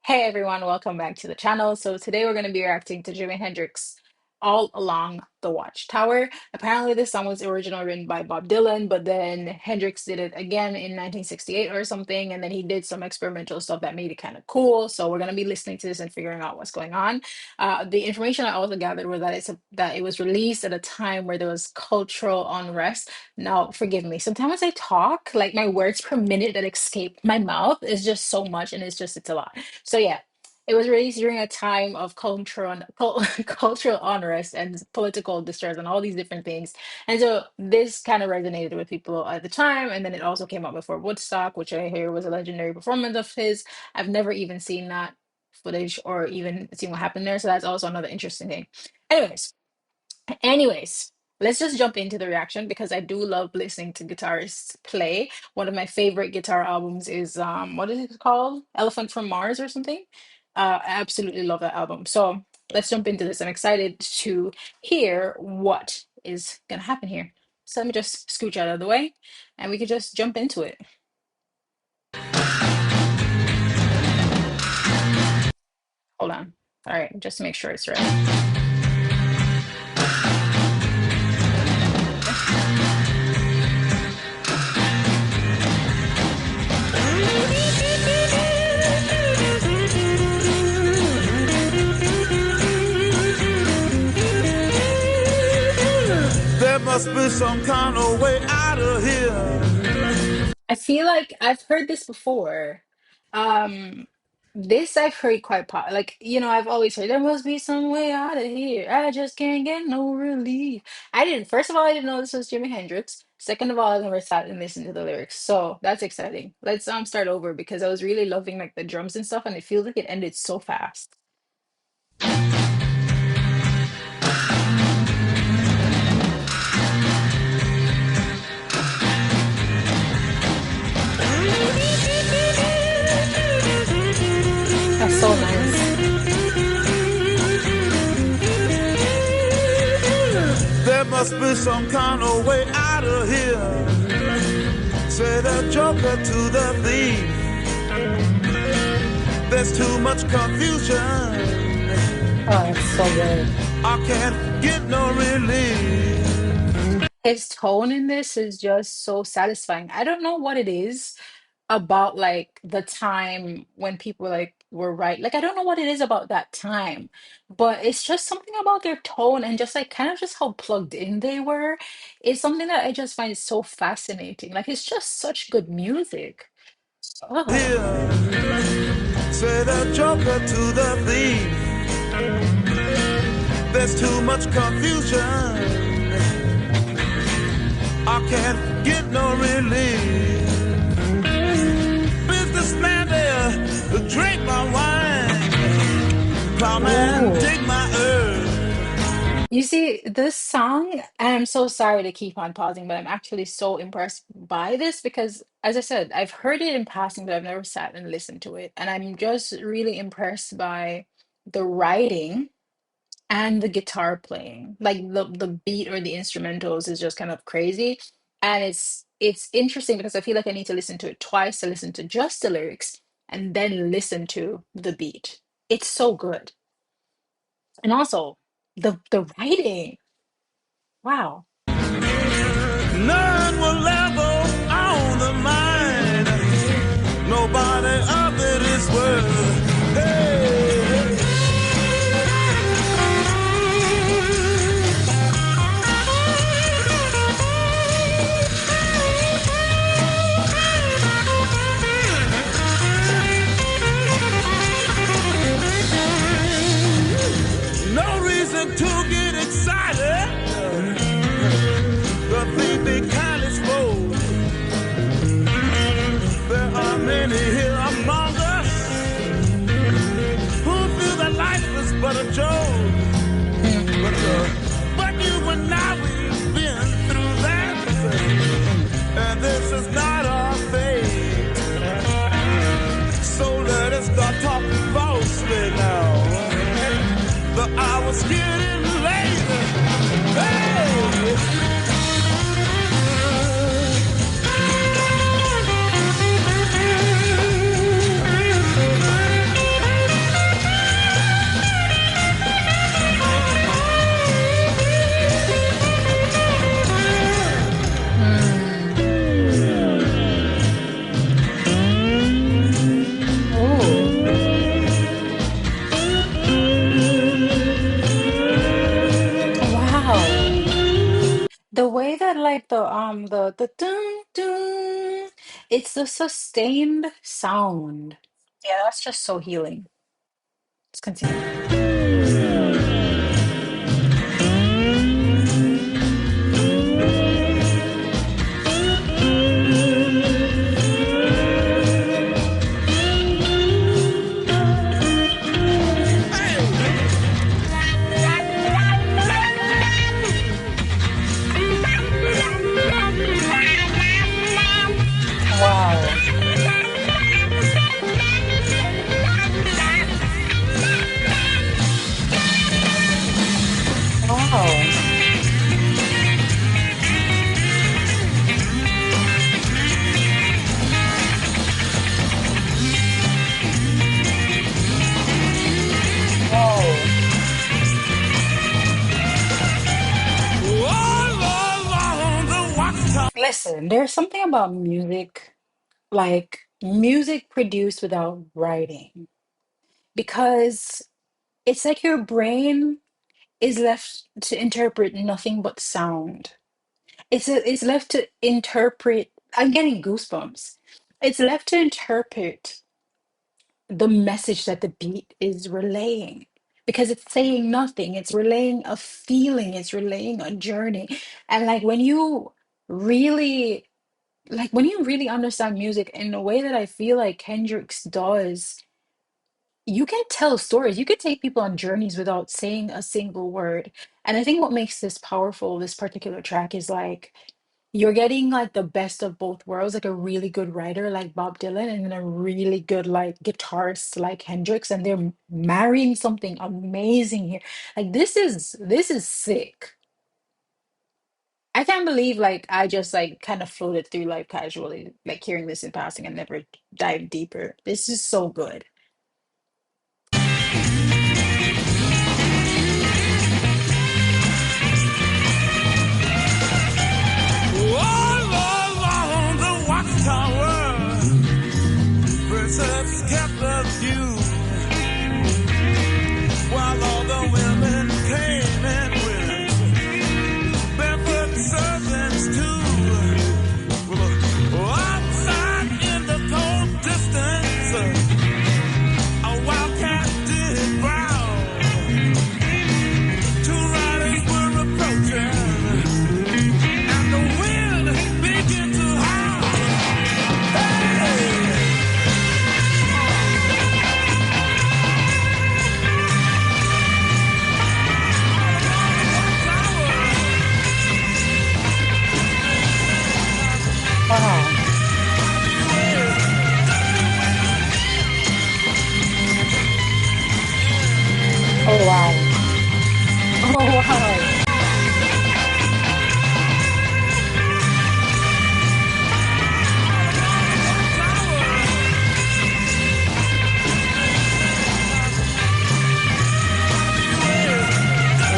Hey everyone, welcome back to the channel. So today we're going to be reacting to Jimi Hendrix All Along the Watchtower. Apparently this song was originally written by Bob Dylan, but then Hendrix did it again in 1968 or something, and then he did some experimental stuff that made it kind of cool. So we're going to be listening to this and figuring out what's going on. The information I also gathered was that that it was released at a time where there was cultural unrest. Now, forgive me. Sometimes I talk like my words per minute that escape my mouth is just so much, and it's a lot. So yeah, it was released during a time of cultural unrest and political distress and all these different things. And so this kind of resonated with people at the time. And then it also came out before Woodstock, which I hear was a legendary performance of his. I've never even seen that footage or even seen what happened there. So that's also another interesting thing. Anyways, Anyways, let's just jump into the reaction because I do love listening to guitarists play. One of my favorite guitar albums is what is it called? Elephant from Mars or something. I absolutely love that album. So let's jump into this. I'm excited to hear what is gonna happen here. So let me just scooch out of the way and we can just jump into it. Hold on. All right, just to make sure it's right. There must be some kind of way out of here. I feel like I've heard this before. Um, this I've heard quite like I've always heard there must be some way out of here. I just can't get no relief. I didn't. First of all, I didn't know this was Jimi Hendrix. Second of all, I never sat and listened to the lyrics, so that's exciting. Let's start over because I was really loving like the drums and stuff, and it feels like it ended so fast. That's so nice. There must be some kind of way out of here. Say the joker to the thief. There's too much confusion. Oh, it's so good. I can't get no relief. His tone in this is just so satisfying. I don't know what it is about like the time when people like were right. Like I don't know what it is about that time, but it's just something about their tone and just like kind of just how plugged in they were. It's something that I just find so fascinating. Like it's just such good music. Oh. Here, say the joker to the thief. There's too much confusion. I can't get no relief. Businessman there, drink my wine. Plowman, Ooh. dig my earth. You see, this song, and I'm so sorry to keep on pausing, but I'm actually so impressed by this because, as I said, I've heard it in passing, but I've never sat and listened to it. And I'm just really impressed by the writing and the guitar playing. Like the beat or the instrumentals is just kind of crazy. And it's interesting because I feel like I need to listen to it twice to listen to just the lyrics and then listen to the beat. It's so good. And also the writing. Wow. None will level on the mind. Nobody of it is worth. Hey, no reason to get excited. The thief be kindly spoke. There are many here among us who feel that life is but a joke. Mm. But you and I, we've been through that, and this is not our fate. So let us start talking falsely now. The hour's getting late. Hey! the dun dun. It's the sustained sound. Yeah, that's just so healing. Let's continue. Wow. Wow. Whoa. All along the watchtower. Listen, there's something about music, like music produced without writing, because it's like your brain is left to interpret nothing but sound. It's left to interpret. I'm getting goosebumps. It's left to interpret the message that the beat is relaying because it's saying nothing. It's relaying a feeling. It's relaying a journey. And really when you really understand music in a way that I feel like Hendrix does, you can tell stories. You can take people on journeys without saying a single word. And I think what makes this powerful, this particular track, is like you're getting like the best of both worlds, like a really good writer like Bob Dylan and then a really good like guitarist like Hendrix, and they're marrying something amazing here. Like this is sick. I can't believe like I just like kind of floated through life casually, like hearing this in passing and never dived deeper. This is so good. All along the watchtower, precepts kept the view, while all the women came and went, barefoot servants too. Well, outside in the cold distance, a wildcat did growl. Two riders were approaching, and the wind began to howl. Hey! Wow. Oh wow. Oh wow.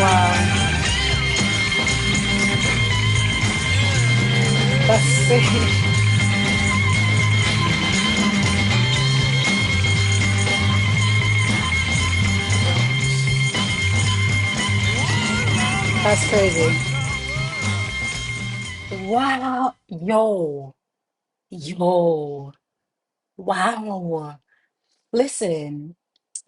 Wow. That's sick. That's crazy. Wow. Yo. Wow. Listen,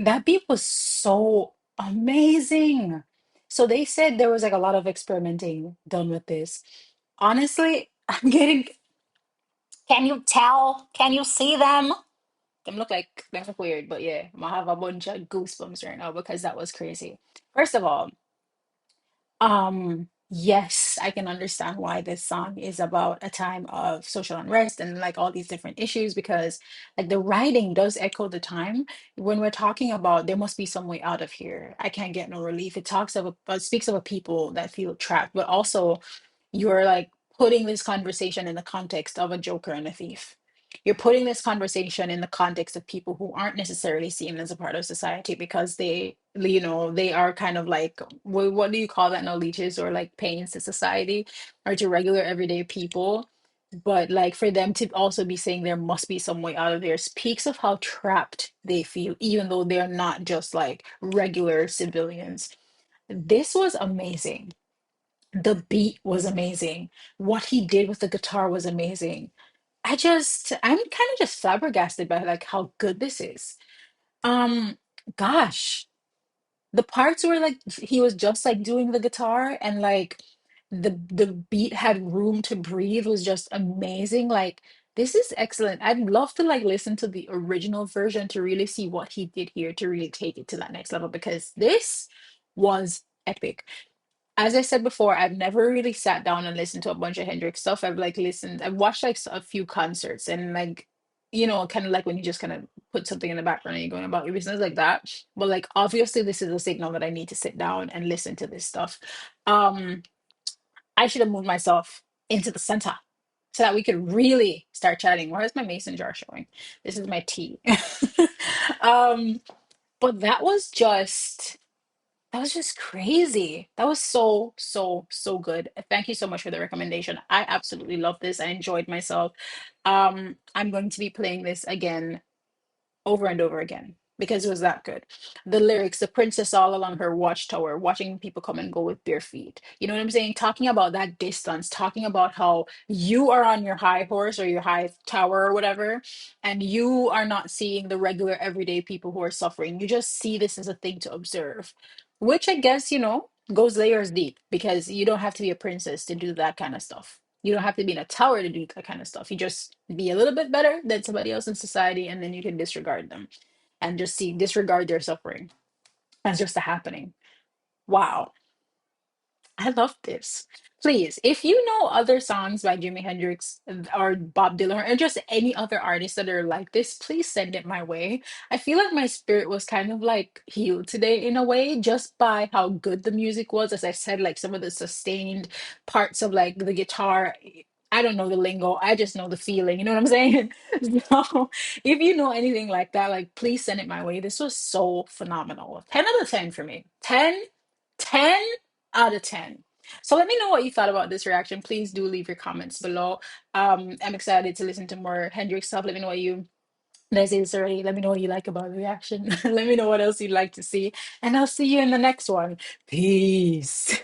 that beat was so amazing. So they said there was like a lot of experimenting done with this. Honestly, I'm getting, can you tell? Can you see them? Them look weird, but yeah, I'm gonna have a bunch of goosebumps right now because that was crazy. First of all, yes, I can understand why this song is about a time of social unrest and like all these different issues because like the writing does echo the time when we're talking about there must be some way out of here. I can't get no relief. It speaks of a people that feel trapped, but also you're like putting this conversation in the context of a joker and a thief. You're putting this conversation in the context of people who aren't necessarily seen as a part of society because they are kind of like, what do you call that now, leeches or like pains to society or to regular everyday people. But like for them to also be saying there must be some way out of there speaks of how trapped they feel, even though they're not just like regular civilians. This was amazing. The beat was amazing. What he did with the guitar was amazing. I'm kind of just flabbergasted by like how good this is. Um, Gosh, the parts where like he was just like doing the guitar and like the beat had room to breathe was just amazing. Like this is excellent. I'd love to like listen to the original version to really see what he did here to really take it to that next level because this was epic. As I said before, I've never really sat down and listened to a bunch of Hendrix stuff. I've watched like a few concerts and like, kind of like when you just kind of put something in the background and you're going about your business like that. But like, obviously, this is a signal that I need to sit down and listen to this stuff. Um, I should have moved myself into the center so that we could really start chatting. Why is my mason jar showing? This is my tea. um, but that was just crazy. That was so, so, so good. Thank you so much for the recommendation. I absolutely love this. I enjoyed myself. I'm going to be playing this again over and over again because it was that good. The lyrics, the princess all along her watchtower, watching people come and go with bare feet. You know what I'm saying? Talking about that distance, talking about how you are on your high horse or your high tower or whatever, and you are not seeing the regular everyday people who are suffering. You just see this as a thing to observe, which I guess, goes layers deep because you don't have to be a princess to do that kind of stuff. You don't have to be in a tower to do that kind of stuff. You just be a little bit better than somebody else in society, and then you can disregard them and just disregard their suffering as just a happening. Wow. I love this. Please, if you know other songs by Jimi Hendrix or Bob Dylan or just any other artists that are like this, please send it my way. I feel like my spirit was kind of like healed today in a way just by how good the music was. As I said, like some of the sustained parts of like the guitar. I don't know the lingo. I just know the feeling. You know what I'm saying? So if you know anything like that, like please send it my way. This was so phenomenal. 10 out of 10 for me. 10 out of 10. So let me know what you thought about this reaction. Please do leave your comments below. I'm excited to listen to more Hendrix stuff. Let me know what you did I say this already? Let me know what you like about the reaction. Let me know what else you'd like to see. And I'll see you in the next one. Peace.